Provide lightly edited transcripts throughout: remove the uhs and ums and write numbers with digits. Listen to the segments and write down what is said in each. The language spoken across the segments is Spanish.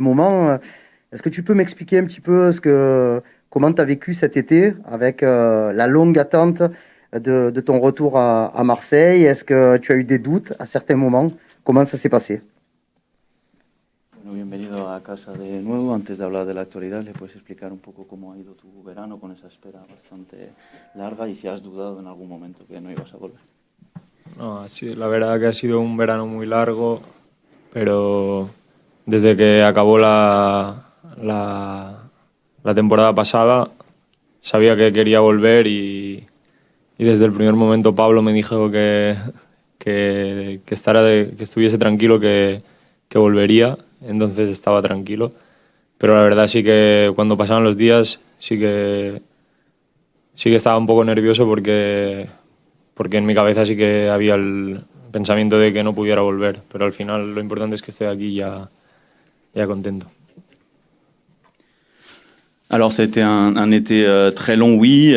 moment. Est-ce que tu peux m'expliquer un petit peu comment tu as vécu cet été avec la longue attente de ton retour à Marseille? Est-ce que tu as eu des doutes à certains moments? Comment ça s'est passé? Bueno, bienvenido a casa de nuevo. Antes de hablar de la actualidad, ¿le puedes explicar un poco cómo ha ido tu verano con esa espera bastante larga y si has dudado en algún momento que no ibas a volver? No, sí, la verdad que ha sido un verano muy largo, pero desde que acabó la temporada pasada sabía que quería volver y desde el primer momento Pablo me dijo que estuviese tranquilo, que volvería, entonces estaba tranquilo. Pero la verdad sí que cuando pasaban los días sí que estaba un poco nervioso porque en mi cabeza sí que había el pensamiento de que no pudiera volver, pero al final lo importante es que estoy aquí ya contento. Alors, ça a été un été très long, oui.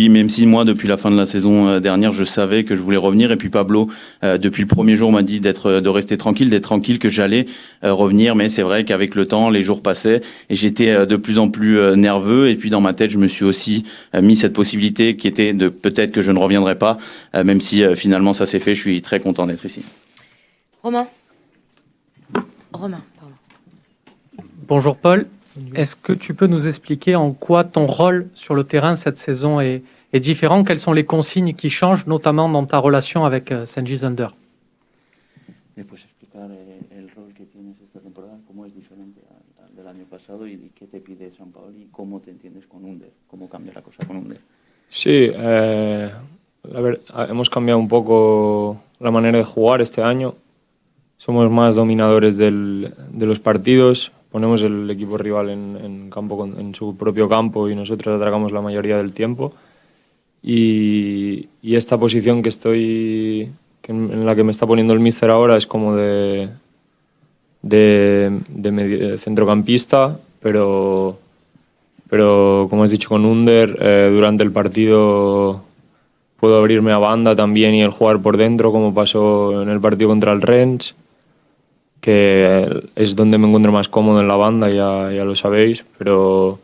Même 6 mois, depuis la fin de la saison dernière, je savais que je voulais revenir. Et puis Pablo, depuis le premier jour, m'a dit de rester tranquille, d'être tranquille, que j'allais revenir. Mais c'est vrai qu'avec le temps, les jours passaient et j'étais de plus en plus nerveux. Et puis dans ma tête, je me suis aussi mis cette possibilité qui était de peut-être que je ne reviendrai pas, même si finalement ça s'est fait. Je suis très content d'être ici. Romain. Romain, pardon. Bonjour Paul, est-ce que tu peux nous expliquer en quoi ton rôle sur le terrain cette saison est différent? Quelles sont les consignes qui changent, notamment dans ta relation avec Cengiz Under? ¿Me puedes explicar el rol que tienes esta temporada? ¿Cómo es diferente al del año pasado y qué te pide San Paoli y cómo te entiendes con Under? ¿Cómo cambia la cosa con Under? Sí, hemos cambiado un poco la manera de jugar este año. Somos más dominadores de los partidos, ponemos el equipo rival en su propio campo y nosotros atracamos la mayoría del tiempo. Y esta posición en la que me está poniendo el míster ahora es como de centrocampista, pero como has dicho con Under, durante el partido puedo abrirme a banda también y el jugar por dentro, como pasó en el partido contra el Rennes, que es donde me encuentro más cómodo en la banda, ya lo sabéis, pero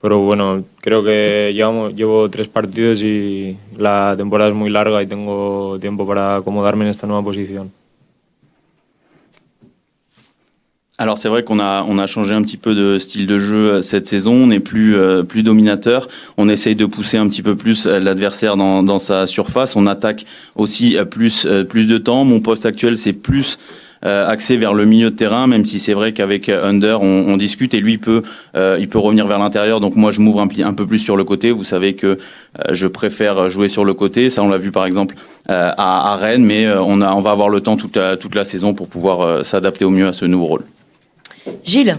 bueno, creo que llevo 3 partidos y la temporada es muy larga y tengo tiempo para acomodarme en esta nueva posición. Alors c'est vrai qu'on a changé un petit peu de style de jeu cette saison, on n'est plus dominateur, on essaye de pousser un petit peu plus l'adversaire dans sa surface, on attaque aussi plus de temps. Mon poste actuel c'est plus axé vers le milieu de terrain, même si c'est vrai qu'avec Under on discute et lui il peut revenir vers l'intérieur, donc moi je m'ouvre un peu plus sur le côté. Vous savez que je préfère jouer sur le côté, ça on l'a vu par exemple à Rennes, mais on va avoir le temps toute la saison pour pouvoir s'adapter au mieux à ce nouveau rôle. Gilles.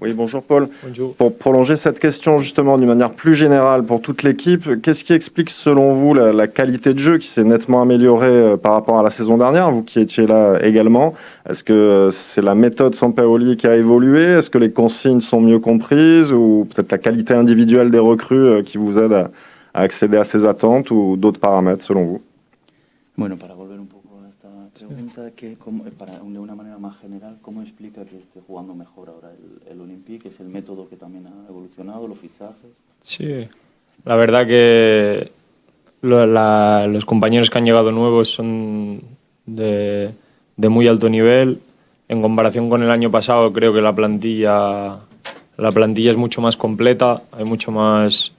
Oui, bonjour Paul. Bonjour. Pour prolonger cette question justement d'une manière plus générale pour toute l'équipe, qu'est-ce qui explique selon vous la qualité de jeu qui s'est nettement améliorée par rapport à la saison dernière, vous qui étiez là également? Est-ce que c'est la méthode Sampaoli qui a évolué? Est-ce que les consignes sont mieux comprises ou peut-être la qualité individuelle des recrues qui vous aide à accéder à ces attentes ou d'autres paramètres selon vous? Bueno, para volver un poco a esta pregunta, de una manera más general, ¿cómo explica que esté jugando mejor ahora el Olympique? ¿Es el método que también ha evolucionado, los fichajes? Sí, la verdad que los compañeros que han llegado nuevos son de muy alto nivel. En comparación con el año pasado, creo que la plantilla es mucho más completa, hay mucho más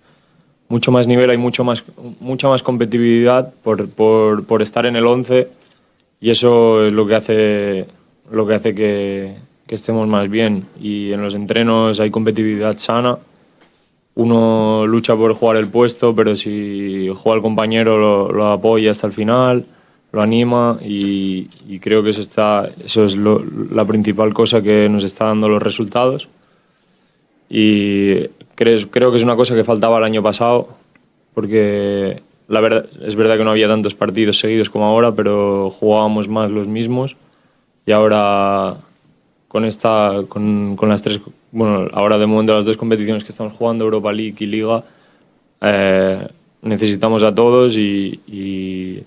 nivel, hay mucha más competitividad por estar en el 11 y eso es lo que hace que estemos más bien. Y en los entrenos hay competitividad sana, uno lucha por jugar el puesto, pero si juega el compañero lo apoya hasta el final, lo anima y creo que eso es la principal cosa que nos está dando los resultados. Y creo que es una cosa que faltaba el año pasado, porque es verdad que no había tantos partidos seguidos como ahora, pero jugábamos más los mismos y ahora con las 3, bueno, ahora de momento las 2 competiciones que estamos jugando, Europa League y Liga, necesitamos a todos y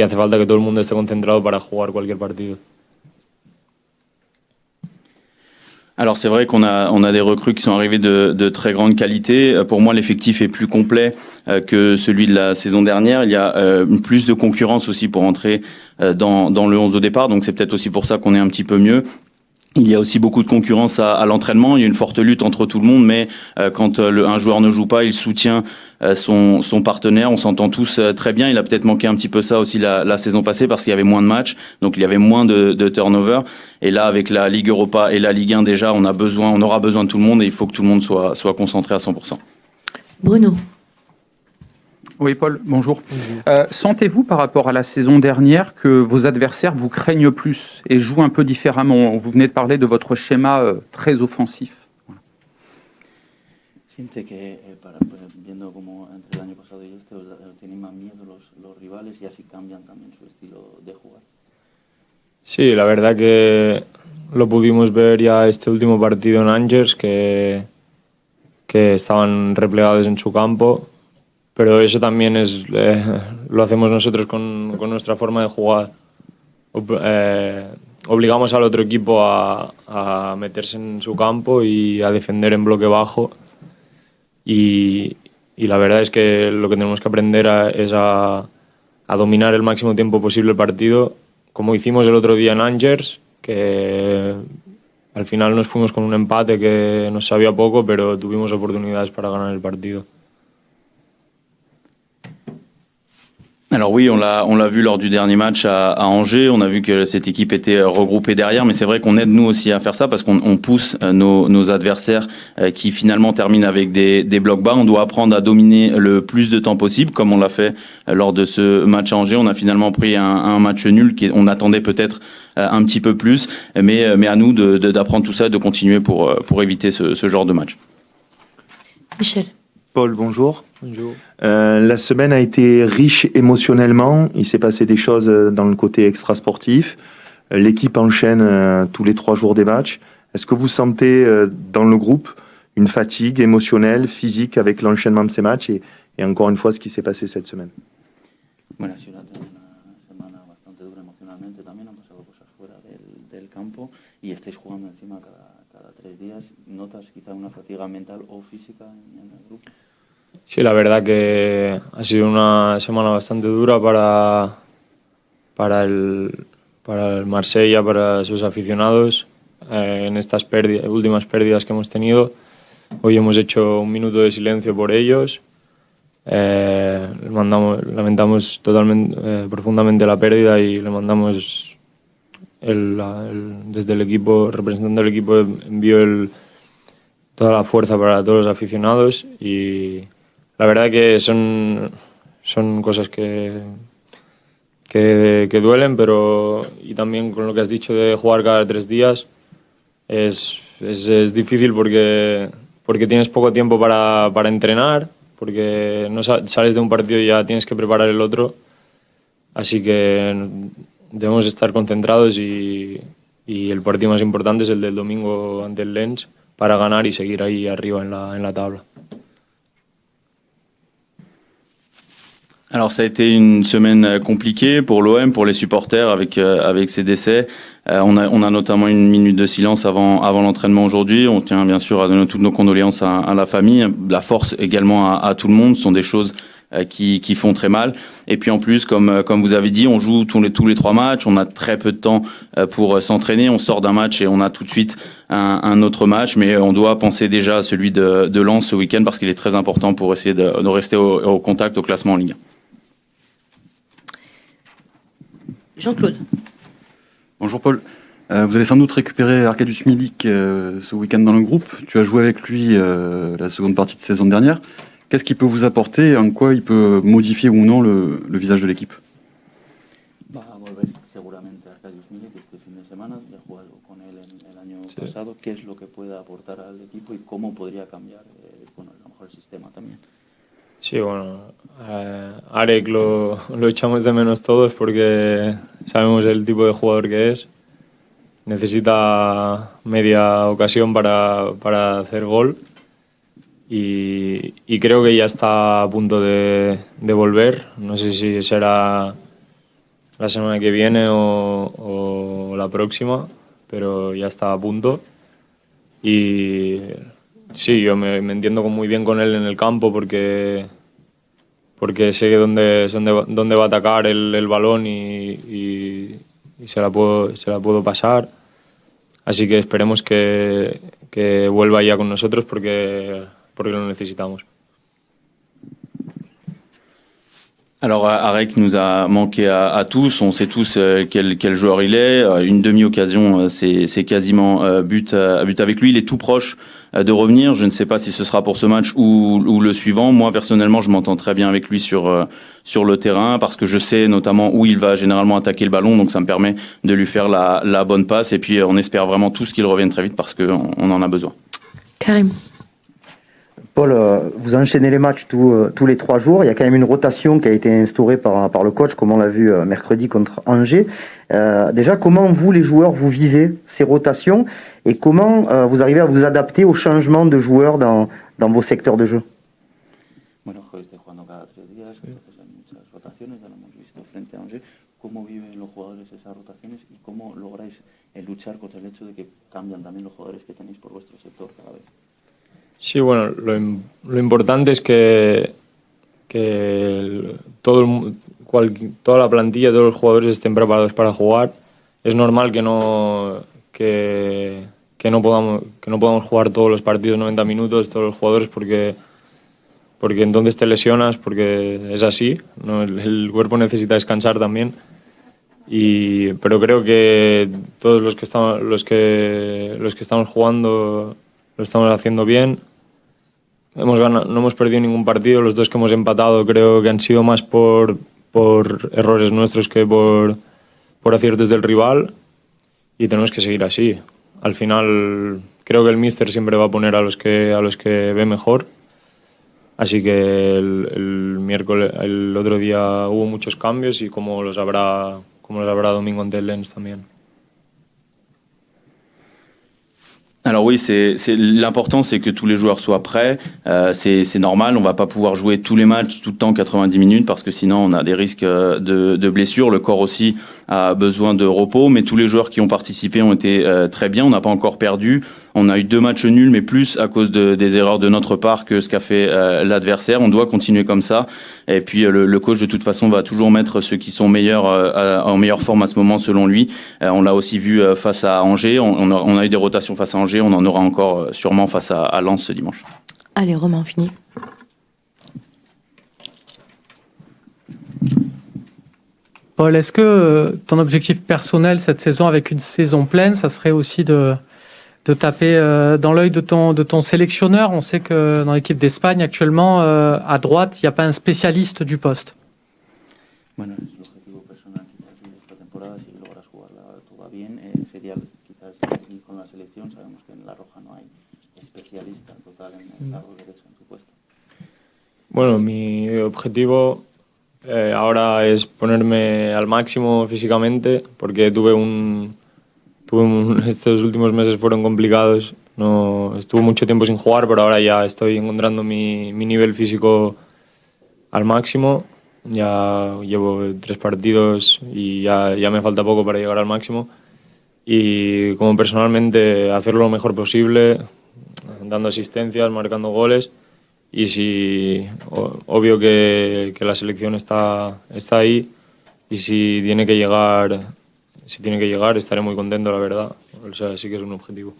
hace falta que todo el mundo esté concentrado para jugar cualquier partido. Alors c'est vrai qu'on a des recrues qui sont arrivées de très grande qualité. Pour moi, l'effectif est plus complet que celui de la saison dernière. Il y a plus de concurrence aussi pour entrer dans le 11 de départ, donc c'est peut-être aussi pour ça qu'on est un petit peu mieux. Il y a aussi beaucoup de concurrence à l'entraînement. Il y a une forte lutte entre tout le monde, mais quand un joueur ne joue pas, il soutient son partenaire. On s'entend tous très bien. Il a peut-être manqué un petit peu ça aussi la saison passée parce qu'il y avait moins de matchs, donc il y avait moins de turnover. Et là, avec la Ligue Europa et la Ligue 1 déjà, on aura besoin de tout le monde et il faut que tout le monde soit concentré à 100%. Bruno. Oui, Paul, bonjour. Sentez-vous par rapport à la saison dernière que vos adversaires vous craignent plus et jouent un peu différemment? Vous venez de parler de votre schéma très offensif. Siente que viendo como entre el año pasado y este tienen más miedo los rivales y así cambian también su estilo de jugar. Sí, la verdad que lo pudimos ver ya este último partido en Angers, que estaban replegados en su campo. Pero eso también lo hacemos nosotros con nuestra forma de jugar. Obligamos al otro equipo a meterse en su campo y a defender en bloque bajo. Y la verdad es que lo que tenemos que aprender es a dominar el máximo tiempo posible el partido, como hicimos el otro día en Angers, que al final nos fuimos con un empate que nos sabía poco, pero tuvimos oportunidades para ganar el partido. Alors oui, on l'a vu lors du dernier match à Angers, on a vu que cette équipe était regroupée derrière, mais c'est vrai qu'on aide nous aussi à faire ça parce qu'on pousse nos adversaires qui finalement terminent avec des blocs bas. On doit apprendre à dominer le plus de temps possible, comme on l'a fait lors de ce match à Angers. On a finalement pris un match nul, on attendait peut-être un petit peu plus, mais à nous d'apprendre tout ça, de continuer pour éviter ce genre de match. Michel. Paul, bonjour. Bonjour. La semaine a été riche émotionnellement. Il s'est passé des choses dans le côté extrasportif. L'équipe enchaîne tous les 3 jours des matchs. Est-ce que vous sentez dans le groupe une fatigue émotionnelle, physique avec l'enchaînement de ces matchs et encore une fois ce qui s'est passé cette semaine? Bueno, ha sido una semana bastante dura emocionalmente también, han pasado cosas fuera del campo y estáis jugando encima cada 3 días. ¿Notas quizá una fatiga mental o física en el grupo? Sí, la verdad que ha sido una semana bastante dura para el Marsella, para sus aficionados, en estas últimas pérdidas que hemos tenido. Hoy hemos hecho un minuto de silencio por ellos. Lamentamos profundamente la pérdida y le mandamos desde el equipo, representando al equipo, envío toda la fuerza para todos los aficionados y la verdad que son cosas que duelen, pero y también con lo que has dicho de jugar cada 3 días es difícil porque tienes poco tiempo para entrenar, porque no sales de un partido y ya tienes que preparar el otro, así que debemos estar concentrados y el partido más importante es el del domingo ante el Lens para ganar y seguir ahí arriba en la tabla. Alors ça a été une semaine compliquée pour l'OM, pour les supporters avec ces décès. On a notamment une minute de silence avant l'entraînement aujourd'hui. On tient bien sûr à donner toutes nos condoléances à la famille, la force également à tout le monde. Ce sont des choses qui font très mal. Et puis en plus, comme vous avez dit, on joue tous les 3 matchs. On a très peu de temps pour s'entraîner. On sort d'un match et on a tout de suite un autre match. Mais on doit penser déjà à celui de Lens ce week-end parce qu'il est très important pour essayer de rester au contact au classement en Ligue 1. Jean-Claude. Bonjour Paul. Vous allez sans doute récupérer Arkadiusz Milik ce week-end dans le groupe. Tu as joué avec lui la seconde partie de saison dernière. Qu'est-ce qu'il peut vous apporter et en quoi il peut modifier ou non le visage de l'équipe? Va a volver seguramente Arkadiusz Milik este fin de semana. Ya he jugado con él el año pasado. ¿Qué es lo que puede aportar al equipo y cómo podría cambiar a lo mejor el sistema también? Sí, bueno, Arek lo echamos de menos todos porque sabemos el tipo de jugador que es. Necesita media ocasión para hacer gol y creo que ya está a punto de volver. No sé si será la semana que viene o la próxima, pero ya está a punto. Y sí, yo me entiendo muy bien con él en el campo porque sé dónde va a atacar el balón y se la puedo pasar. Así que esperemos que vuelva ya con nosotros porque lo necesitamos. Alors Arek nous a manqué à tous, on sait tous quel joueur il est, une demi-occasion c'est quasiment but avec lui, il est tout proche de revenir, je ne sais pas si ce sera pour ce match ou le suivant, moi personnellement je m'entends très bien avec lui sur le terrain parce que je sais notamment où il va généralement attaquer le ballon, donc ça me permet de lui faire la bonne passe et puis on espère vraiment tous qu'il revienne très vite parce qu'on en a besoin. Karim. Paul, vous enchaînez les matchs tous les 3 jours. Il y a quand même une rotation qui a été instaurée par le coach, comme on l'a vu mercredi contre Angers. Déjà, comment vous, les joueurs, vous vivez ces rotations et comment vous arrivez à vous adapter aux changements de joueurs dans vos secteurs de jeu? Bueno, estoy jugando cada 3 días, entonces hay muchas rotaciones, ya lo hemos visto frente a Angers. ¿Cómo viven los jugadores esas rotaciones y cómo lográis luchar contra el hecho de que cambian también los jugadores que tenéis por vuestro sector cada vez? Sí, bueno, lo importante es que toda la plantilla, todos los jugadores estén preparados para jugar. Es normal que no podamos jugar todos los partidos 90 minutos, todos los jugadores, porque entonces te lesionas, porque es así, ¿no? El cuerpo necesita descansar también. Pero creo que todos los que estamos jugando lo estamos haciendo bien. No hemos perdido ningún partido. Los 2 que hemos empatado creo que han sido más por errores nuestros que por aciertos del rival. Y tenemos que seguir así. Al final creo que el míster siempre va a poner a los que ve mejor. Así que el otro día hubo muchos cambios y como los habrá Domingo ante el Lens también. Alors oui, l'important c'est que tous les joueurs soient prêts, c'est normal, on va pas pouvoir jouer tous les matchs tout le temps 90 minutes parce que sinon on a des risques de blessures, le corps aussi a besoin de repos, mais tous les joueurs qui ont participé ont été très bien, on n'a pas encore perdu, on a eu 2 matchs nuls mais plus à cause des erreurs de notre part que ce qu'a fait l'adversaire, on doit continuer comme ça et puis le coach de toute façon va toujours mettre ceux qui sont meilleurs en meilleure forme à ce moment selon lui, on l'a aussi vu face à Angers, on a eu des rotations face à Angers, on en aura encore sûrement face à Lens ce dimanche. Allez, Romain, fini. Paul, est-ce que ton objectif personnel cette saison avec une saison pleine, ça serait aussi de taper dans l'œil de ton sélectionneur? On sait que dans l'équipe d'Espagne actuellement, à droite, il n'y a pas un spécialiste du poste. Bueno, es el objetivo personal quizás de esta temporada, si logras jugarla toda bien, sería quizás ir con la selección, sabemos que en La Roja no hay especialista total en el cargo derecho en tu puesto. Bueno, mi objetivo ahora es ponerme al máximo físicamente porque estos últimos meses fueron complicados, estuve mucho tiempo sin jugar, pero ahora ya estoy encontrando mi nivel físico al máximo. Ya llevo 3 partidos y ya me falta poco para llegar al máximo. Y como personalmente hacerlo lo mejor posible, dando asistencias, marcando goles. Y obvio que la selección está ahí y si tiene que llegar, estaré muy contento, la verdad. O sea, sí que es un objetivo.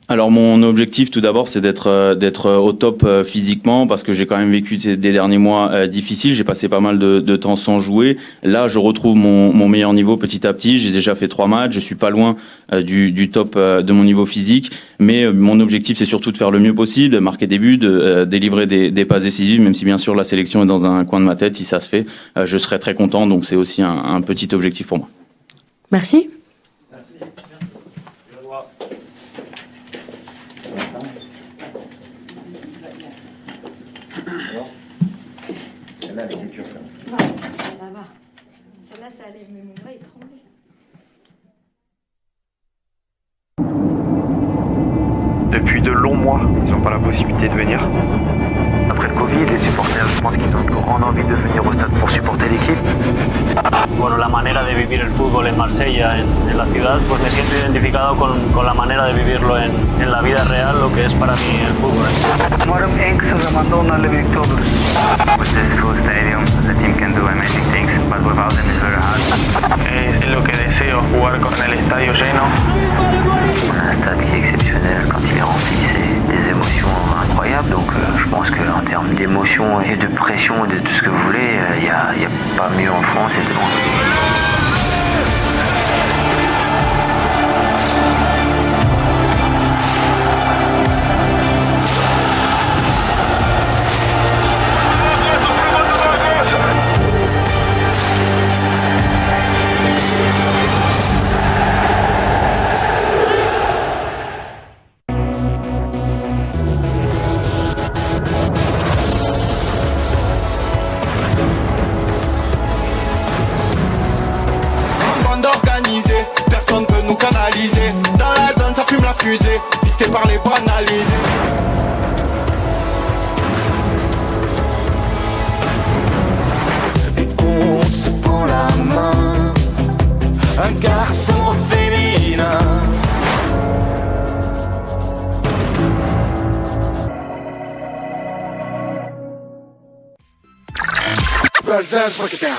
Alors mon objectif tout d'abord c'est d'être au top physiquement parce que j'ai quand même vécu des derniers mois difficiles, j'ai passé pas mal de temps sans jouer. Là je retrouve mon meilleur niveau petit à petit, j'ai déjà fait 3 matchs, je suis pas loin du top de mon niveau physique, mais mon objectif c'est surtout de faire le mieux possible, de marquer des buts, de délivrer des passes décisives, même si bien sûr la sélection est dans un coin de ma tête, si ça se fait, je serai très content, donc c'est aussi un petit objectif pour moi. Merci. Celle-là, elle est dure, ça. Ça va. Celle-là, ça allait, mais mon bras, il tremblait. Depuis de longs mois, ils n'ont pas la possibilité de venir. Après le Covid, les supporters, je pense qu'ils ont une grande envie de venir au stade pour supporter l'équipe. Bueno, la manera de vivir el fútbol en Marsella, en la ciudad, pues me siento identificado con la manera de vivirlo en la vida real, lo que es para mí el fútbol. Waarom eng ze mandon naar de October? With this full stadium, the team can do amazing things, but without them it's very hard. Es lo que deseo, jugar con el estadio lleno. Un stade qui est exceptionnel, quand il est rempli, c'est des émotions incroyables, donc je pense qu'en termes d'émotions et de pression et de tout ce que vous voulez, il n'y a pas mieux en France et de loin. Personne peut nous canaliser. Dans la zone, ça fume la fusée. Pisté par les banalisés. Et on se prend la main. Un garçon féminin. Let's break it down.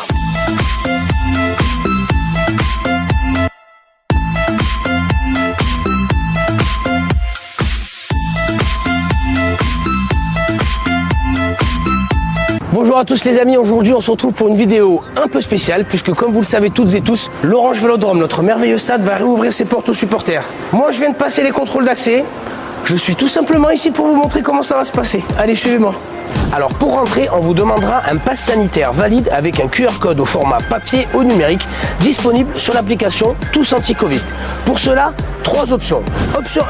Bonjour à tous les amis, aujourd'hui on se retrouve pour une vidéo un peu spéciale puisque comme vous le savez toutes et tous, l'Orange Vélodrome, notre merveilleux stade, va réouvrir ses portes aux supporters. Moi je viens de passer les contrôles d'accès, je suis tout simplement ici pour vous montrer comment ça va se passer. Allez, suivez-moi. Alors pour rentrer, on vous demandera un pass sanitaire valide avec un QR code au format papier ou numérique disponible sur l'application Tous Anti-Covid. Pour cela, 3 options. Option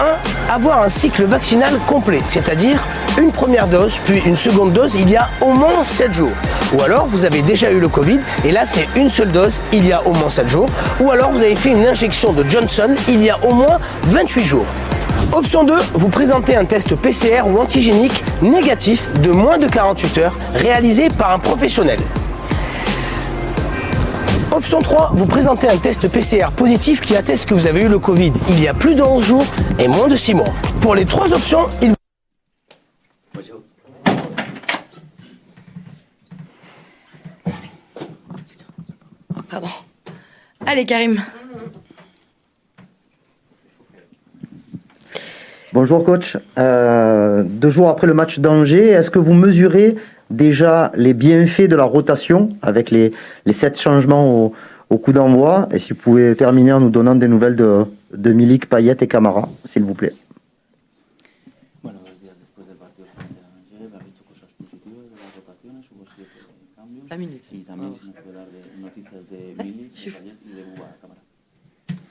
1, avoir un cycle vaccinal complet, c'est-à-dire une première dose puis une seconde dose il y a au moins 7 jours. Ou alors vous avez déjà eu le Covid et là c'est une seule dose il y a au moins 7 jours. Ou alors vous avez fait une injection de Johnson il y a au moins 28 jours. Option 2, vous présentez un test PCR ou antigénique négatif de moins de 48 heures réalisé par un professionnel. Option 3, vous présentez un test PCR positif qui atteste que vous avez eu le Covid il y a plus de 11 jours et moins de 6 mois. Pour les 3 options, il Pardon. Allez, Karim. Bonjour coach. 2 jours après le match d'Angers, est-ce que vous mesurez déjà les bienfaits de la rotation avec les 7 changements au coup d'envoi? Et si vous pouvez terminer en nous donnant des nouvelles de Milik, Payet et Camara, s'il vous plaît.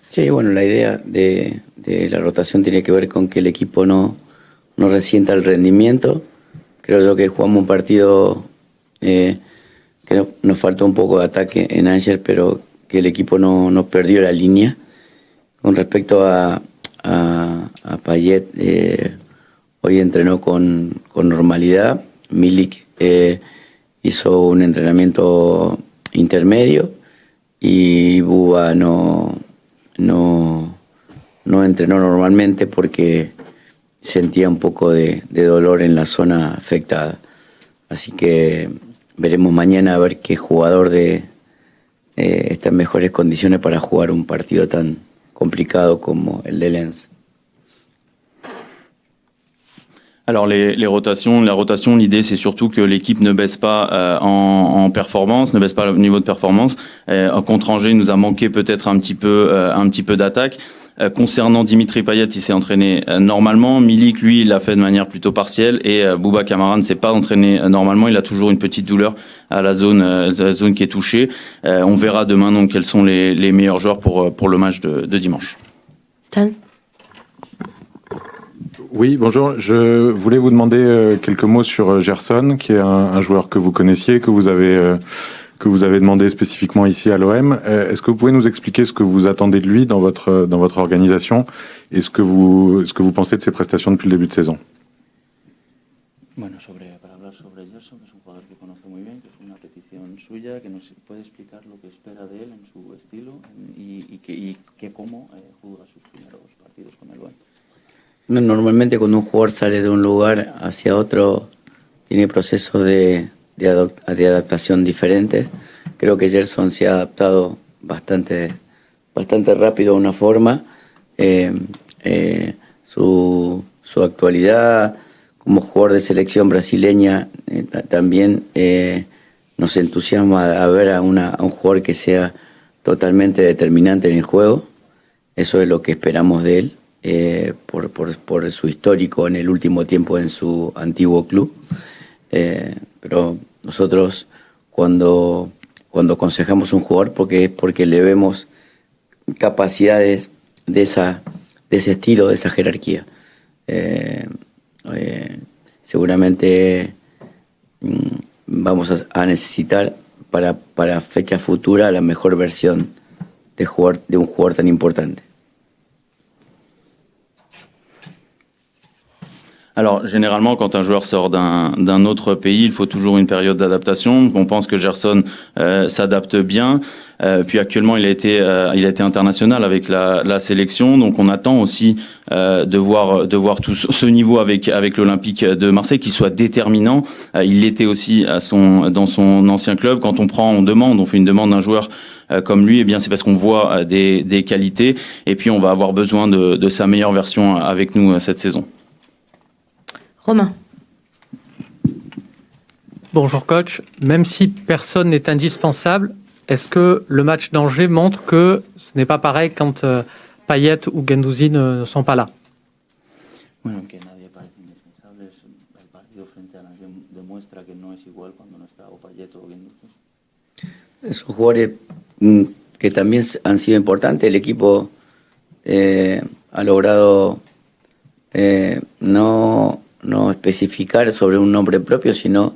Sí, bueno, la idea de la rotación tiene que ver con que el equipo no resienta el rendimiento. Creo yo que jugamos un partido que nos faltó un poco de ataque en Angers, pero que el equipo no perdió la línea. Con respecto a Payet, hoy entrenó con normalidad. Milik hizo un entrenamiento intermedio y Buba no entrenó normalmente porque sentía un poco de dolor en la zona afectada. Así que veremos mañana a ver qué jugador está en mejores condiciones para jugar un partido tan complicado como el de Lens. Alors la rotation, l'idée c'est surtout que l'équipe ne baisse pas en performance, ne baisse pas le niveau de performance. Contre Angers, il nous a manqué peut-être un petit peu d'attaque. Concernant Dimitri Payet, il s'est entraîné normalement. Milik, lui, il l'a fait de manière plutôt partielle. Et Bouba Kamara ne s'est pas entraîné normalement. Il a toujours une petite douleur à la zone qui est touchée. On verra demain donc quels sont les meilleurs joueurs pour le match de dimanche. Stan? Oui, bonjour. Je voulais vous demander quelques mots sur Gerson, qui est un joueur que vous connaissiez, que vous avez que vous avez demandé spécifiquement ici à l'OM. Est-ce que vous pouvez nous expliquer ce que vous attendez de lui dans votre organisation et ce que vous pensez de ses prestations depuis le début de saison? Bueno, para hablar sobre Gerson, que es un jugador que conoce muy bien, que es una petición suya, que nos puede explicar lo que espera de él en su estilo y cómo juzga sus primeros partidos con el OM. Normalmente cuando un jugador sale de un lugar hacia otro tiene procesos de adaptación diferentes. Creo que Gerson se ha adaptado bastante rápido a una forma. Su actualidad como jugador de selección brasileña también nos entusiasma a ver a un jugador que sea totalmente determinante en el juego. Eso es lo que esperamos de él. Por su histórico en el último tiempo en su antiguo club. Pero nosotros cuando aconsejamos a un jugador porque le vemos capacidades de ese estilo, de esa jerarquía. Seguramente vamos a necesitar para fecha futura la mejor versión de un jugador tan importante. Alors, généralement, quand un joueur sort d'un autre pays, il faut toujours une période d'adaptation. On pense que Gerson s'adapte bien. Puis actuellement, il a été international avec la sélection. Donc, on attend aussi de voir tout ce niveau avec l'Olympique de Marseille qui soit déterminant. Il l'était aussi dans son ancien club. Quand on fait une demande d'un joueur comme lui, eh bien c'est parce qu'on voit des qualités. Et puis, on va avoir besoin de sa meilleure version avec nous cette saison. Romain. Bonjour coach, même si personne n'est indispensable, est-ce que le match d'Angers montre que ce n'est pas pareil quand Payet ou Guendouzi ne sont pas là? Bueno, que nadie parece indispensable. El partido frente a Angers demuestra que no es igual cuando no está o Payet o Guendouzi. Son jugadores que también han sido importantes. El equipo ha logrado no especificar sobre un nombre propio, sino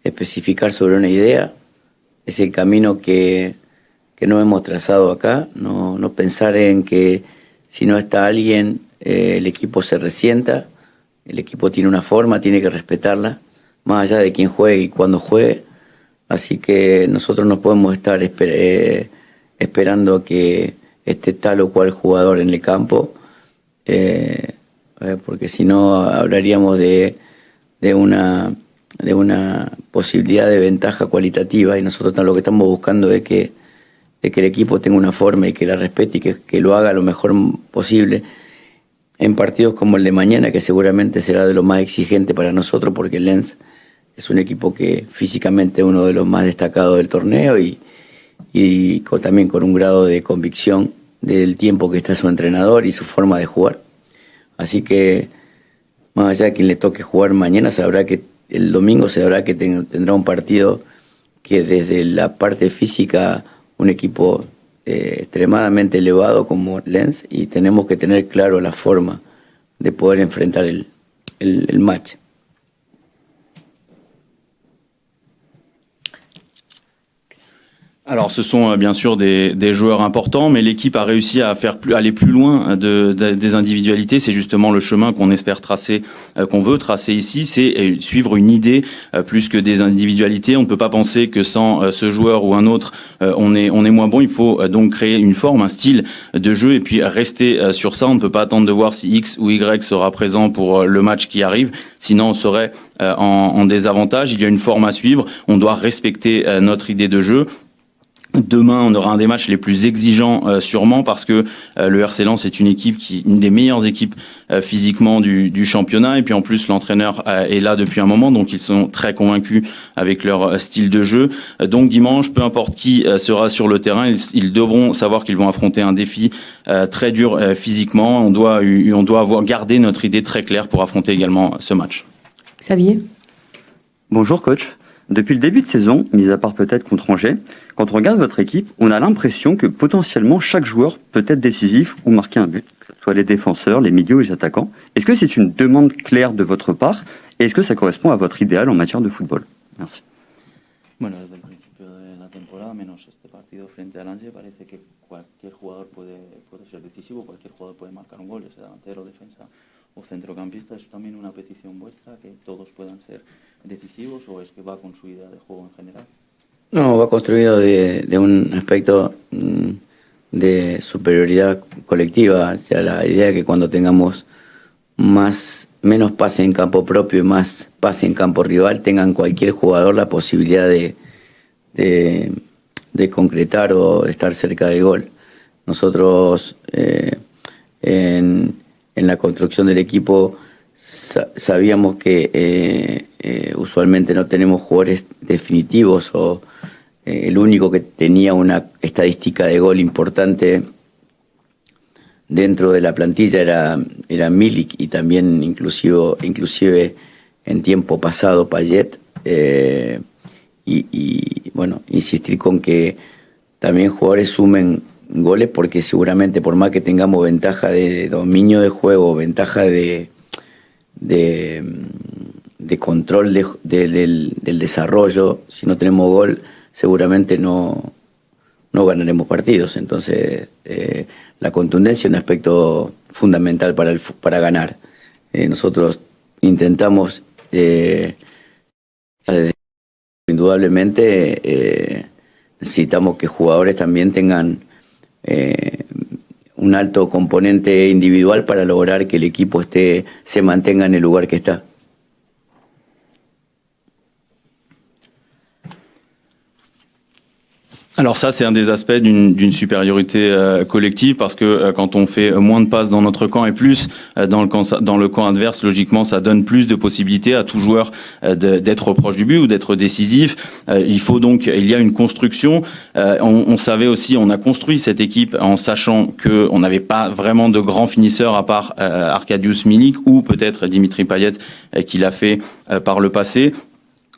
especificar sobre una idea. Es el camino que no hemos trazado acá. No pensar en que si no está alguien, el equipo se resienta. El equipo tiene una forma, tiene que respetarla, más allá de quién juegue y cuándo juegue. Así que nosotros no podemos estar esperando que esté tal o cual jugador en el campo, porque si no hablaríamos de una posibilidad de ventaja cualitativa, y nosotros lo que estamos buscando es que el equipo tenga una forma y que la respete y que lo haga lo mejor posible en partidos como el de mañana, que seguramente será de lo más exigente para nosotros, porque el Lens es un equipo que físicamente es uno de los más destacados del torneo y también con un grado de convicción del tiempo que está su entrenador y su forma de jugar. Así que, más allá de quien le toque jugar mañana, el domingo sabrá que tendrá un partido que desde la parte física, un equipo extremadamente elevado como Lens, y tenemos que tener claro la forma de poder enfrentar el match. Alors, ce sont bien sûr des joueurs importants, mais l'équipe a réussi à aller plus loin des individualités. C'est justement le chemin qu'on espère tracer, qu'on veut tracer ici, c'est suivre une idée plus que des individualités. On ne peut pas penser que sans ce joueur ou un autre, on est moins bon. Il faut donc créer une forme, un style de jeu et puis rester sur ça. On ne peut pas attendre de voir si X ou Y sera présent pour le match qui arrive. Sinon, on serait en désavantage. Il y a une forme à suivre. On doit respecter notre idée de jeu. Demain, on aura un des matchs les plus exigeants sûrement parce que le RC Lens est une des meilleures équipes physiquement du championnat, et puis en plus l'entraîneur est là depuis un moment, donc ils sont très convaincus avec leur style de jeu. Donc dimanche, peu importe qui sera sur le terrain, ils devront savoir qu'ils vont affronter un défi très dur physiquement. On doit avoir gardé notre idée très claire pour affronter également ce match. Xavier. Bonjour coach. Depuis le début de saison, mis à part peut-être contre Angers, quand on regarde votre équipe, on a l'impression que potentiellement chaque joueur peut être décisif ou marquer un but, que ce soit les défenseurs, les milieux ou les attaquants. Est-ce que c'est une demande claire de votre part et est-ce que ça correspond à votre idéal en matière de football? Merci. Bueno, desde el principio de la temporada temporada, menos este partido frente al Angers, parece que cualquier jugador puede ser decisivo, cualquier jugador puede marcar un gol, sea delantero, defensa o centrocampista. ¿Es también una petición vuestra, que todos puedan ser decisivos, o es que va con su idea de juego en general? No, va construido de un aspecto de superioridad colectiva, o sea, la idea de que cuando tengamos menos pase en campo propio y más pase en campo rival, tengan cualquier jugador la posibilidad de concretar o estar cerca del gol. Nosotros en la construcción del equipo sabíamos que usualmente no tenemos jugadores definitivos, o el único que tenía una estadística de gol importante dentro de la plantilla era Milik, y también inclusive en tiempo pasado Payet, y bueno, insistir con que también jugadores sumen goles, porque seguramente por más que tengamos ventaja de dominio de juego, ventaja de control del desarrollo, si no tenemos gol seguramente no ganaremos partidos. Entonces la contundencia es un aspecto fundamental para ganar. Nosotros intentamos indudablemente necesitamos que jugadores también tengan un alto componente individual para lograr que el equipo se mantenga en el lugar que está. Alors ça, c'est un des aspects d'une supériorité collective, parce que quand on fait moins de passes dans notre camp et plus dans le camp adverse, logiquement, ça donne plus de possibilités à tout joueur d'être proche du but ou d'être décisif. Il y a une construction. On savait aussi, on a construit cette équipe en sachant que on n'avait pas vraiment de grands finisseurs à part Arkadiusz Milik ou peut-être Dimitri Payet qui l'a fait par le passé.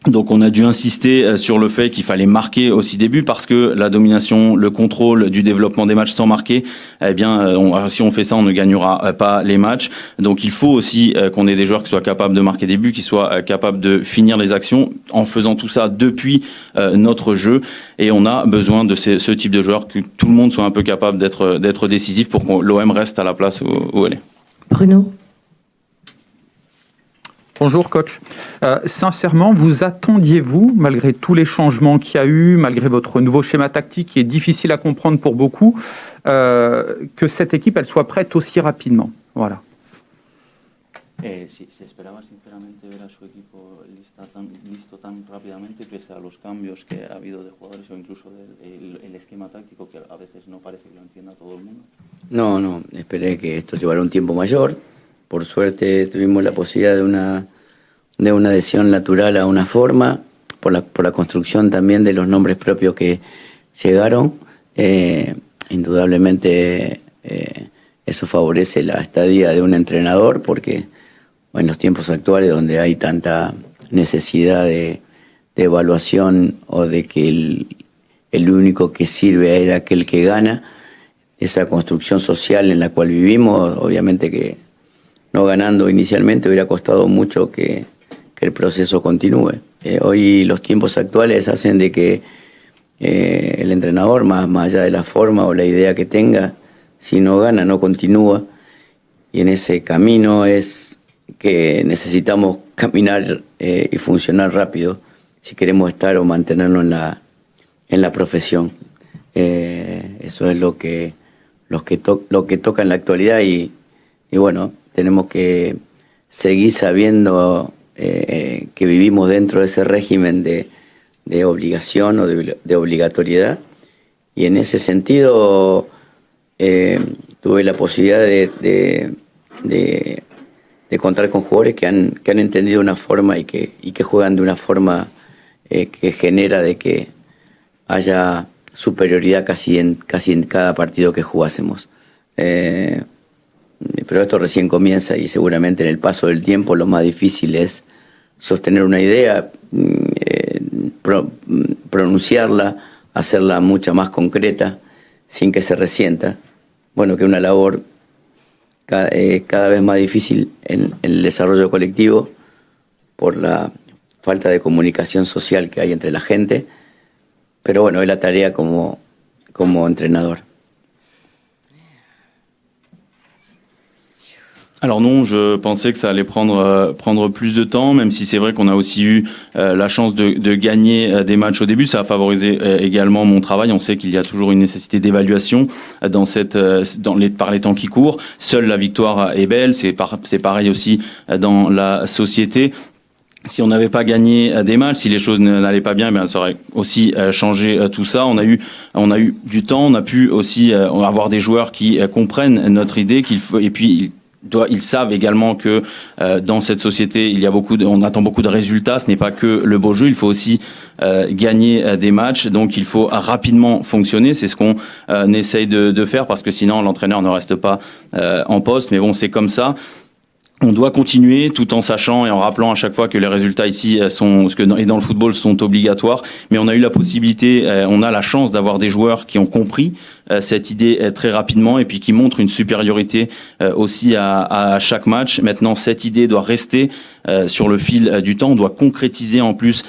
Donc on a dû insister sur le fait qu'il fallait marquer aussi des buts, parce que la domination, le contrôle du développement des matchs sans marquer, si on fait ça, on ne gagnera pas les matchs. Donc il faut aussi qu'on ait des joueurs qui soient capables de marquer des buts, qui soient capables de finir les actions, en faisant tout ça depuis notre jeu. Et on a besoin de ce type de joueurs, que tout le monde soit un peu capable d'être décisif pour que l'OM reste à la place où elle est. Bruno. Bonjour coach. Sincèrement, vous attendiez-vous, malgré tous les changements qu'il y a eu, malgré votre nouveau schéma tactique qui est difficile à comprendre pour beaucoup, que cette équipe elle soit prête aussi rapidement? Voilà. Si se esperaba sinceramente ver a su equipo listo tan rápidamente, pese a los cambios que ha habido de jugadores o incluso el esquema táctico, que a veces no parece que lo entienda todo el mundo. No, esperé que esto llevara un tiempo mayor. Por suerte tuvimos la posibilidad de una adhesión natural a una forma, por la construcción también de los nombres propios que llegaron. Indudablemente eso favorece la estadía de un entrenador, porque en los tiempos actuales, donde hay tanta necesidad de evaluación, o de que el único que sirve es aquel que gana, esa construcción social en la cual vivimos, obviamente que no ganando inicialmente hubiera costado mucho que el proceso continúe. Hoy los tiempos actuales hacen de que el entrenador, más allá de la forma o la idea que tenga, si no gana no continúa, y en ese camino es que necesitamos caminar y funcionar rápido si queremos estar o mantenernos en la profesión. Eso es lo que toca en la actualidad, y bueno, tenemos que seguir sabiendo que vivimos dentro de ese régimen de obligación o de obligatoriedad, y en ese sentido tuve la posibilidad de contar con jugadores que han entendido una forma y que juegan de una forma que genera de que haya superioridad casi en cada partido que jugásemos. Pero esto recién comienza, y seguramente en el paso del tiempo lo más difícil es sostener una idea, pronunciarla, hacerla mucho más concreta sin que se resienta. Bueno, que una labor cada vez más difícil en el desarrollo colectivo por la falta de comunicación social que hay entre la gente, pero bueno, es la tarea como entrenador. Alors non, je pensais que ça allait prendre plus de temps, même si c'est vrai qu'on a aussi eu la chance de gagner des matchs au début. Ça a favorisé également mon travail. On sait qu'il y a toujours une nécessité d'évaluation par les temps qui courent. Seule la victoire est belle. C'est pareil aussi dans la société. Si on n'avait pas gagné des matchs, si les choses n'allaient pas bien, ça aurait aussi changé tout ça. On a eu du temps, on a pu aussi avoir des joueurs qui comprennent notre idée, et puis ils savent également que dans cette société, on attend beaucoup de résultats. Ce n'est pas que le beau jeu, il faut aussi gagner des matchs. Donc il faut rapidement fonctionner. C'est ce qu'on essaye de faire, parce que sinon l'entraîneur ne reste pas en poste. Mais bon, c'est comme ça. On doit continuer tout en sachant et en rappelant à chaque fois que les résultats ici et dans le football sont obligatoires. Mais on a eu la possibilité, on a la chance d'avoir des joueurs qui ont compris cette idée très rapidement, et puis qui montrent une supériorité aussi à chaque match. Maintenant, cette idée doit rester sur le fil du temps. On doit concrétiser en plus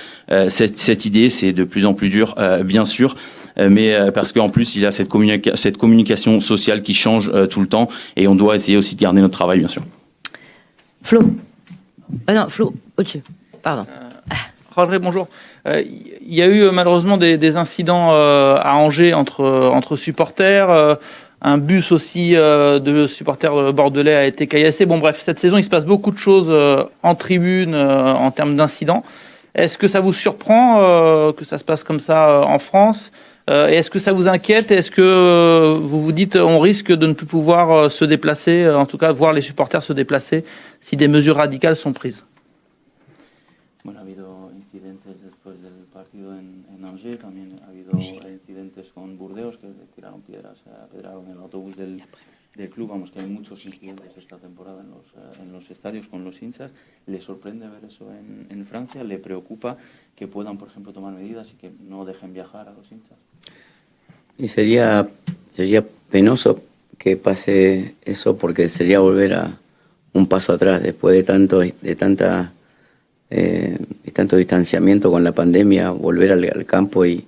cette idée. C'est de plus en plus dur, bien sûr. Mais parce qu'en plus, il y a cette communication sociale qui change tout le temps, et on doit essayer aussi de garder notre travail, bien sûr. Flo. Non, Flo, au-dessus. Pardon. Rodri, bonjour. Il y a eu malheureusement des incidents à Angers entre supporters. Un bus aussi de supporters bordelais a été caillassé. Bon bref, cette saison, il se passe beaucoup de choses en tribune en termes d'incidents. Est-ce que ça vous surprend que ça se passe comme ça en France ? Et est-ce que ça vous inquiète ? Est-ce que vous vous dites on risque de ne plus pouvoir se déplacer, en tout cas voir les supporters se déplacer si des mesures radicales sont prises ? Bueno, ha habido incidentes después del partido en Angers, también ha habido incidentes con Burdeos, que tiraron piedras, apedraron el autobús del club. Vamos, que hay muchos incidentes esta temporada en los estadios con los hinchas. ¿Le sorprende ver eso en Francia? ¿Le preocupa que puedan, por ejemplo, tomar medidas y que no dejen viajar a los hinchas? Y sería penoso que pase eso, porque sería volver a un paso atrás después de tanto distanciamiento con la pandemia, volver al campo y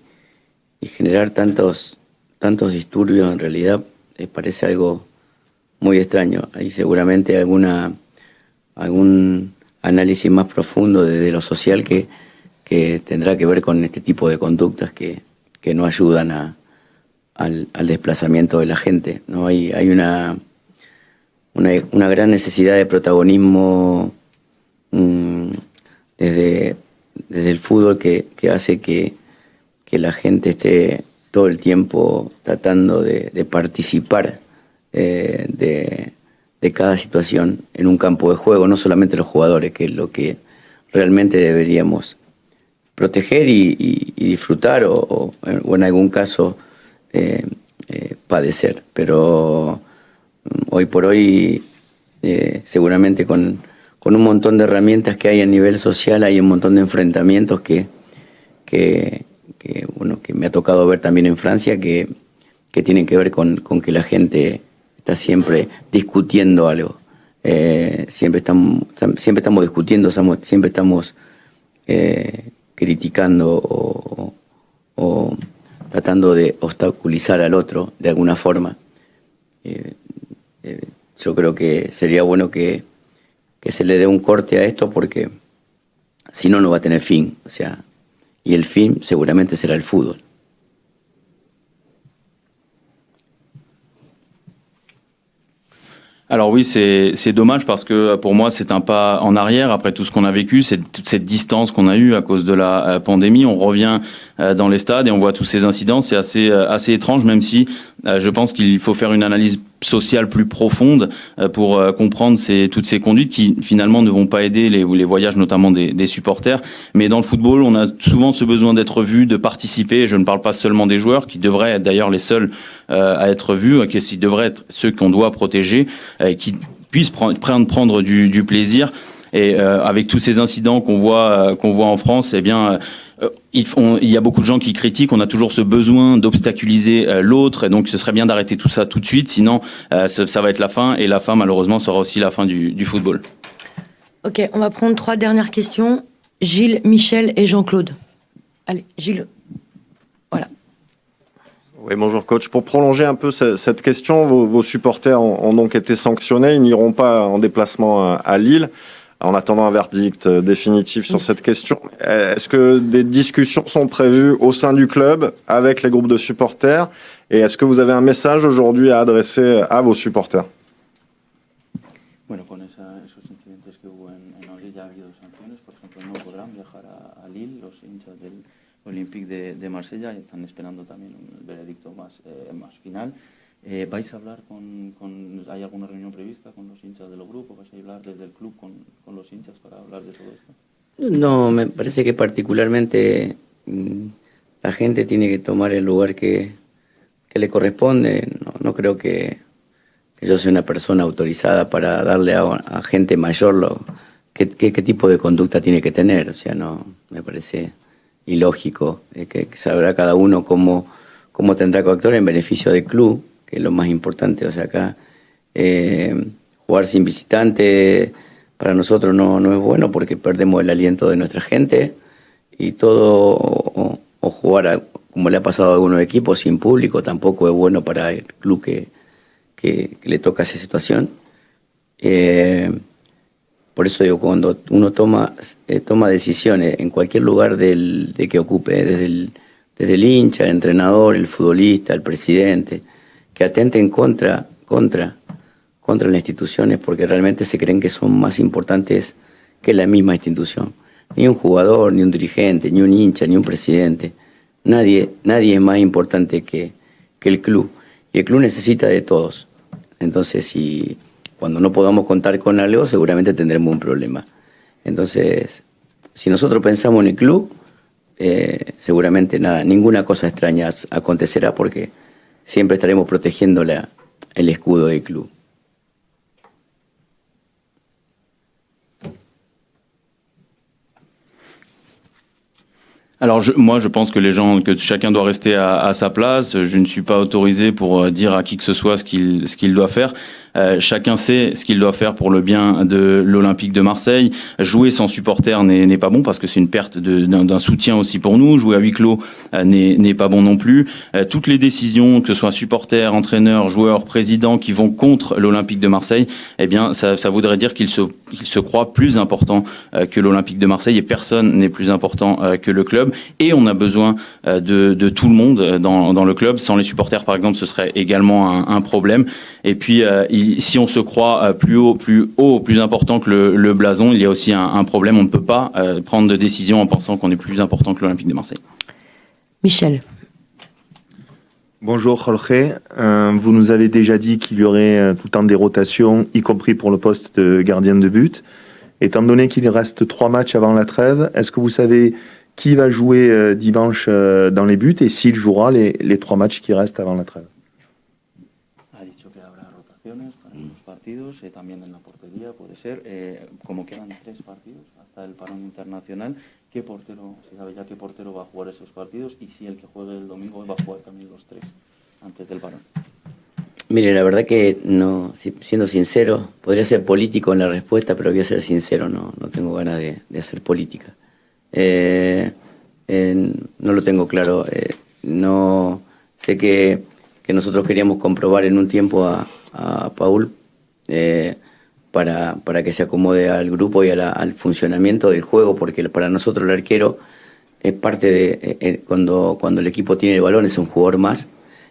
generar tantos disturbios. En realidad parece algo muy extraño. Hay seguramente algún análisis más profundo de lo social que tendrá que ver con este tipo de conductas que no ayudan al desplazamiento de la gente, ¿no? Hay una gran necesidad de protagonismo desde el fútbol que hace que la gente esté todo el tiempo tratando de participar de cada situación en un campo de juego, no solamente los jugadores, que es lo que realmente deberíamos proteger y disfrutar o en algún caso padecer. Pero hoy por hoy seguramente con un montón de herramientas que hay a nivel social, hay un montón de enfrentamientos que me ha tocado ver también en Francia, que tienen que ver con que la gente está siempre discutiendo algo. Siempre estamos discutiendo, siempre estamos criticando o tratando de obstaculizar al otro de alguna forma. Yo creo que sería bueno que se le dé un corte a esto, porque si no, no va a tener fin. O sea, y el fin seguramente será el fútbol. Alors oui, c'est dommage, parce que pour moi c'est un pas en arrière après tout ce qu'on a vécu, c'est toute cette distance qu'on a eue à cause de la pandémie. On revient dans les stades et on voit tous ces incidents. C'est assez étrange, même si je pense qu'il faut faire une analyse sociale plus profonde pour comprendre toutes ces conduites qui finalement ne vont pas aider les voyages, notamment des supporters. Mais dans le football, on a souvent ce besoin d'être vu, de participer. Je ne parle pas seulement des joueurs, qui devraient être d'ailleurs les seuls à être vus, qui devraient être ceux qu'on doit protéger, qui puissent prendre du plaisir. Et avec tous ces incidents qu'on voit en France, eh bien il y a beaucoup de gens qui critiquent. On a toujours ce besoin d'obstaculiser l'autre, et donc ce serait bien d'arrêter tout ça tout de suite, sinon ça va être la fin, et la fin malheureusement sera aussi la fin du football. Ok, on va prendre 3 dernières questions. Gilles, Michel et Jean-Claude. Allez, Gilles. Voilà. Oui, bonjour coach. Pour prolonger un peu cette question, vos supporters ont donc été sanctionnés. Ils n'iront pas en déplacement à Lille en attendant un verdict définitif sur cette question. Est-ce que des discussions sont prévues au sein du club avec les groupes de supporters? Et est-ce que vous avez un message aujourd'hui à adresser à vos supporters? Bueno, con esos incidentes que hubo en Orly ya ha habido sanciones. Por ejemplo, no podrán viajar a Lille los hinchas del Olympique de Marsella y están esperando también un veredicto más final. ¿Vais a hablar hay alguna reunión prevista con los hinchas del grupo? ¿Vais a hablar desde el club con los hinchas para hablar de todo esto? No, me parece que particularmente la gente tiene que tomar el lugar que le corresponde. No creo que yo sea una persona autorizada para darle a gente mayor qué tipo de conducta tiene que tener. O sea, no me parece ilógico, que sabrá cada uno cómo tendrá que actuar en beneficio del club, que es lo más importante. O sea, acá jugar sin visitante para nosotros no es bueno porque perdemos el aliento de nuestra gente y todo, o jugar como le ha pasado a algunos equipos sin público tampoco es bueno para el club que le toca esa situación. Por eso digo, cuando uno toma decisiones en cualquier lugar de que ocupe, desde el hincha, el entrenador, el futbolista, el presidente, que atenten contra las instituciones porque realmente se creen que son más importantes que la misma institución. Ni un jugador, ni un dirigente, ni un hincha, ni un presidente. Nadie es más importante que el club. Y el club necesita de todos. Entonces, cuando no podamos contar con algo, seguramente tendremos un problema. Entonces, si nosotros pensamos en el club, seguramente ninguna cosa extraña acontecerá porque siempre estaremos protegiendo el escudo del club. Alors moi je pense que chacun doit rester à sa place. Je ne suis pas autorisé pour dire à qui que ce soit ce qu'il doit faire. Chacun sait ce qu'il doit faire pour le bien de l'Olympique de Marseille. Jouer sans supporter n'est pas bon parce que c'est une perte d'un soutien aussi pour nous. Jouer à huis clos n'est pas bon non plus. Toutes les décisions, que ce soit supporters, entraîneurs, joueurs, présidents, qui vont contre l'Olympique de Marseille, eh bien ça voudrait dire qu'ils se croient plus importants que l'Olympique de Marseille et personne n'est plus important que le club. Et on a besoin de tout le monde dans le club. Sans les supporters, par exemple, ce serait également un problème. Et puis, si on se croit plus haut, plus important que le blason, il y a aussi un problème. On ne peut pas prendre de décision en pensant qu'on est plus important que l'Olympique de Marseille. Michel. Bonjour Jorge, vous nous avez déjà dit qu'il y aurait tout le temps des rotations, y compris pour le poste de gardien de but. Étant donné qu'il reste 3 matchs avant la trêve, est-ce que vous savez qui va jouer dimanche dans les buts et s'il jouera les 3 matchs qui restent avant la trêve? Ha dicho que habrá rotaciones para los partidos, también en la portería puede ser. Como quedan 3 partidos hasta el parón internacional, ¿qué portero, se sabe ya qué portero va a jugar esos partidos? Y si el que juegue el domingo va a jugar también los 3 antes del parón. Mire, la verdad que no, siendo sincero, podría ser político en la respuesta, pero voy a ser sincero, no tengo ganas de hacer política. No lo tengo claro. No sé que nosotros queríamos comprobar en un tiempo a Paul para que se acomode al grupo y al funcionamiento del juego, porque para nosotros el arquero es parte de cuando el equipo tiene el balón, es un jugador más.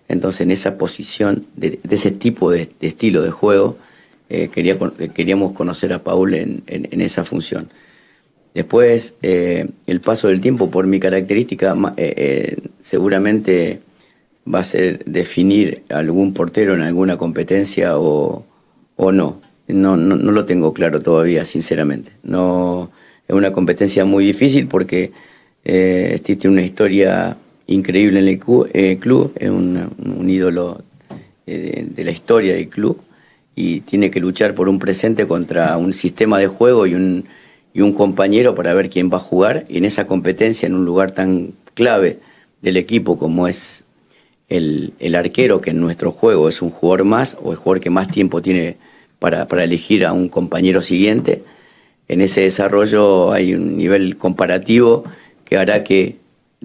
Entonces en esa posición de ese tipo de estilo de juego queríamos conocer a Paul en esa función. Después, el paso del tiempo, por mi característica, seguramente va a ser definir algún portero en alguna competencia o no. No lo tengo claro todavía, sinceramente. No, es una competencia muy difícil porque existe una historia increíble en el club, es un ídolo de la historia del club y tiene que luchar por un presente contra un sistema de juego y un compañero para ver quién va a jugar. Y en esa competencia, en un lugar tan clave del equipo como es el arquero, que en nuestro juego es un jugador más o el jugador que más tiempo tiene para elegir a un compañero siguiente, en ese desarrollo hay un nivel comparativo que hará que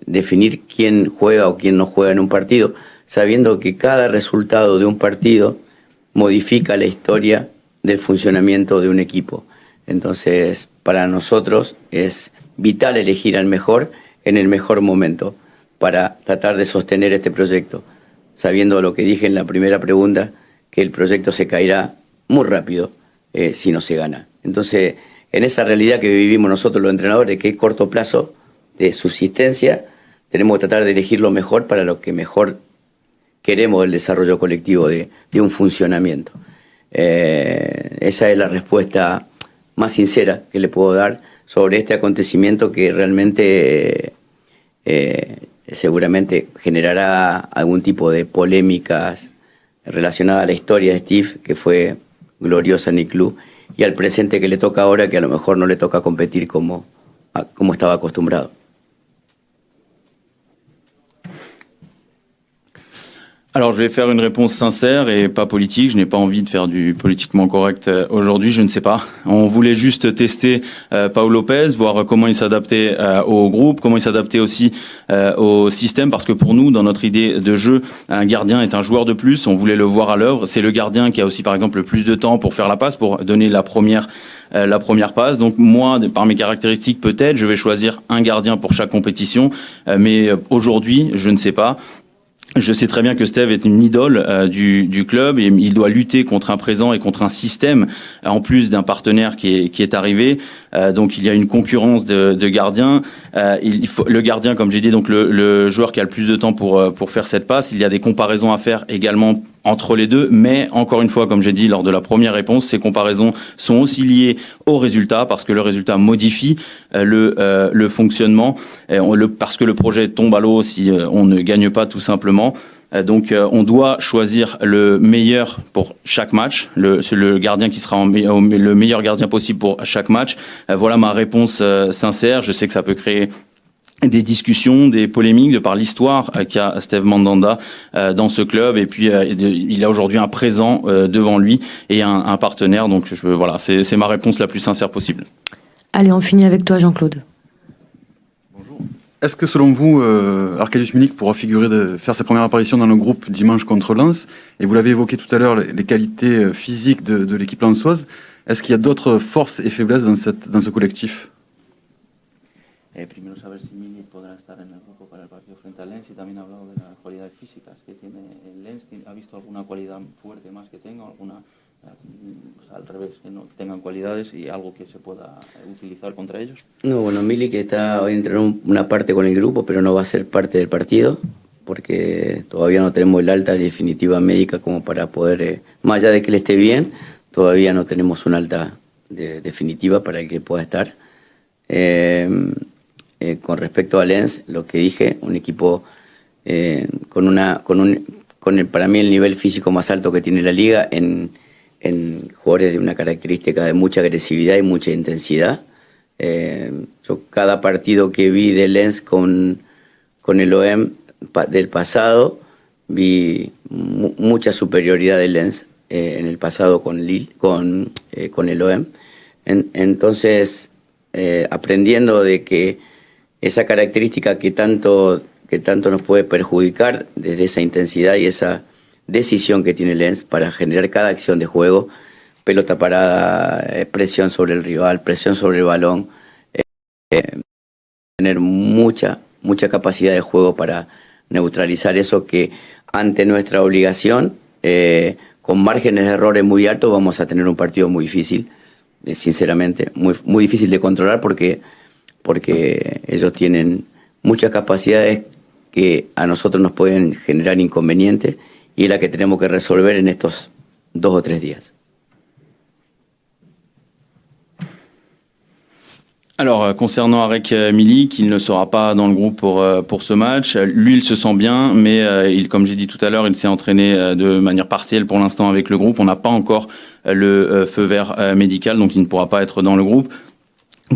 definir quién juega o quién no juega en un partido sabiendo que cada resultado de un partido modifica la historia del funcionamiento de un equipo. Entonces, para nosotros es vital elegir al mejor en el mejor momento para tratar de sostener este proyecto, sabiendo lo que dije en la primera pregunta, que el proyecto se caerá muy rápido si no se gana. Entonces, en esa realidad que vivimos nosotros los entrenadores, que es corto plazo de subsistencia, tenemos que tratar de elegir lo mejor para lo que mejor queremos del desarrollo colectivo de un funcionamiento. Esa es la respuesta más sincera que le puedo dar sobre este acontecimiento que realmente seguramente generará algún tipo de polémicas relacionadas a la historia de Steve, que fue gloriosa en el club, y al presente que le toca ahora, que a lo mejor no le toca competir como estaba acostumbrado. Alors, je vais faire une réponse sincère et pas politique. Je n'ai pas envie de faire du politiquement correct aujourd'hui. Je ne sais pas. On voulait juste tester Pau Lopez, voir comment il s'adaptait au groupe, comment il s'adaptait aussi au système. Parce que pour nous, dans notre idée de jeu, un gardien est un joueur de plus. On voulait le voir à l'œuvre. C'est le gardien qui a aussi, par exemple, le plus de temps pour faire la passe, pour donner la première passe. Donc moi, par mes caractéristiques, peut-être, je vais choisir un gardien pour chaque compétition. Mais aujourd'hui, je ne sais pas. Je sais très bien que Steve est une idole du club et il doit lutter contre un présent et contre un système en plus d'un partenaire qui est arrivé. Donc il y a une concurrence de gardiens. Le gardien, comme j'ai dit, donc le joueur qui a le plus de temps pour faire cette passe. Il y a des comparaisons à faire également entre les deux, mais encore une fois, comme j'ai dit lors de la première réponse, ces comparaisons sont aussi liées au résultat, parce que le résultat modifie le fonctionnement, parce que le projet tombe à l'eau si on ne gagne pas tout simplement. Donc on doit choisir le meilleur pour chaque match, le gardien qui sera le meilleur gardien possible pour chaque match. Voilà ma réponse sincère. Je sais que ça peut créer des discussions, des polémiques de par l'histoire qu'a Steve Mandanda dans ce club, et puis il a aujourd'hui un présent devant lui et un partenaire, donc voilà, c'est ma réponse la plus sincère possible. Allez, on finit avec toi, Jean-Claude. Est-ce que selon vous, Arkadiusz Milik pourra faire sa première apparition dans le groupe dimanche contre Lens? Et vous l'avez évoqué tout à l'heure, les qualités physiques de l'équipe lensoise. Est-ce qu'il y a d'autres forces et faiblesses dans ce collectif? Primero saber si Milik podrá estar en el grupo para el partido frente al Lens, y también ha hablado de las cualidades físicas que tiene el Lens. ¿Ha visto alguna cualidad fuerte más que tenga, alguna al revés, que no tengan cualidades y algo que se pueda utilizar contra ellos? No, bueno, Milik hoy entrenó una parte con el grupo, pero no va a ser parte del partido, porque todavía no tenemos el alta definitiva médica como para poder, más allá de que él esté bien, todavía no tenemos un alta definitiva para el que pueda estar. Con respecto a Lens, lo que dije, un equipo para mí el nivel físico más alto que tiene la liga, en jugadores de una característica de mucha agresividad y mucha intensidad. Yo cada partido que vi de Lens con el OM del pasado, vi mucha superioridad de Lens en el pasado con el OM. Entonces, aprendiendo de que esa característica que tanto nos puede perjudicar desde esa intensidad y esa decisión que tiene Lens para generar cada acción de juego, pelota parada, presión sobre el rival, presión sobre el balón, tener mucha capacidad de juego para neutralizar eso, que ante nuestra obligación, con márgenes de errores muy altos, vamos a tener un partido muy difícil, sinceramente, muy difícil de controlar, porque ellos tienen muchas capacidades que a nosotros nos pueden generar inconvenientes, y es la que tenemos que resolver en estos 2 o 3 días. Alors, concernant Arek Milik, il ne sera pas dans le groupe pour ce match. Lui, il se sent bien, mais comme j'ai dit tout à l'heure, il s'est entraîné de manière partielle pour l'instant avec le groupe. On n'a pas encore le feu vert médical, donc il ne pourra pas être dans le groupe.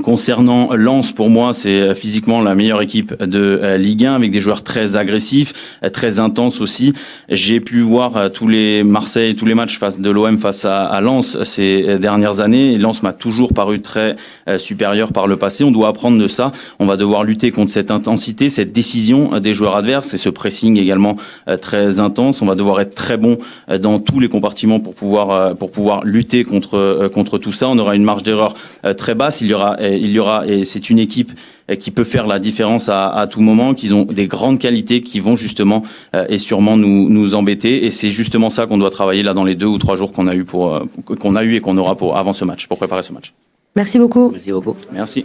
Concernant Lens, pour moi, c'est physiquement la meilleure équipe de Ligue 1 avec des joueurs très agressifs, très intenses aussi. J'ai pu voir tous les matchs de l'OM face à Lens ces dernières années. Et Lens m'a toujours paru très supérieur par le passé. On doit apprendre de ça. On va devoir lutter contre cette intensité, cette décision des joueurs adverses et ce pressing également très intense. On va devoir être très bon dans tous les compartiments pour pouvoir lutter contre tout ça. On aura une marge d'erreur très basse. Il y aura, et c'est une équipe qui peut faire la différence à tout moment, qu'ils ont des grandes qualités qui vont justement et sûrement nous embêter. Et c'est justement ça qu'on doit travailler là dans les 2 ou 3 jours qu'on a eu et qu'on aura avant ce match, pour préparer ce match. Merci beaucoup. Merci beaucoup. Merci.